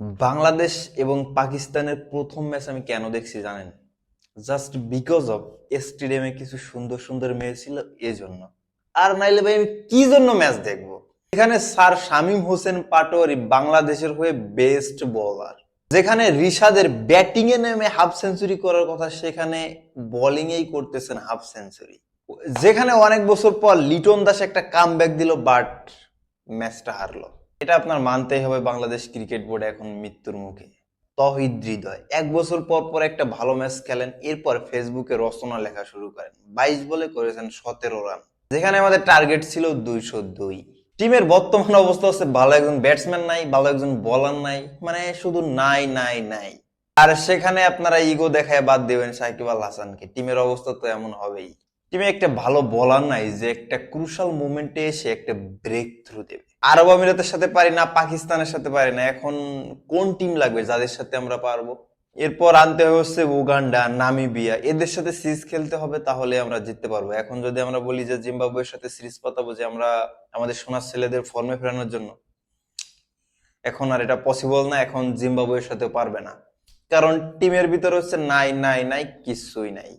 বাংলাদেশ এবং পাকিস্তানের প্রথম ম্যাচ আমি কেন দেখছি জানেন? জাস্ট বিকজ অফ স্টেডিয়ামে কিছু সুন্দর সুন্দর মেয়ে ছিল এজন্য। আর নাইলে ভাই আমি কি জন্য ম্যাচ দেখবো? এখানে স্যার শামীম হোসেন পাটোয়ারি বাংলাদেশের হয়ে বেস্ট বোলার, যেখানে রিশাদের ব্যাটিং এ নেমে হাফ সেঞ্চুরি করার কথা সেখানে বোলিং এই করতেছেন হাফ সেঞ্চুরি। যেখানে অনেক বছর পর লিটন দাস একটা কামব্যাক দিল, বাট ম্যাচটা হারলো। এটা আপনার মানতেই হবে, বাংলাদেশ ক্রিকেট বোর্ড এখন মৃত্যুর মুখে। তহিদ হৃদয় 1 বছর পর পর একটা ভালো ম্যাচ খেলেন, এরপর ফেসবুকে রচনা লেখা শুরু করেন। 22 বলে করেছেন 17 রান, যেখানে আমাদের টার্গেট ছিল 202। টিমের বর্তমান অবস্থা হচ্ছে ভালো একজন ব্যাটসম্যান নাই, ভালো একজন বোলার নাই, মানে শুধু নাই নাই নাই। আর সেখানে আপনারা ইগো দেখায় বাদ দিবেন সাকিব আল হাসানকে। টিমের অবস্থা তো এমন হবেই। টিমে একটা ভালো বোলার নাই যে একটা ক্রুশাল মোমেন্টে এসে একটা ব্রেক থ্রু দেবে। আরব আমিরাতের সাথে পারি না, পাকিস্তানের সাথে পারি না, এখন কোন টিম লাগবে যাদের সাথে আমরা পারবো? এরপর আনতে হবে হচ্ছে উগান্ডা, নামিবিয়া, এদের সাথে সিরিজ খেলতে হবে, তাহলে আমরা জিততে পারবো। এখন যদি আমরা বলি যে জিম্বাবুয়ের সাথে সিরিজ পাতাবো যে আমরা আমাদের সোনার ছেলেদের ফর্মে ফেরানোর জন্য, এখন আর এটা পসিবল না। এখন জিম্বাবুয়ের সাথে পারবে না, কারণ টিমের ভিতরে হচ্ছে নাই নাই নাই, কিছুই নাই।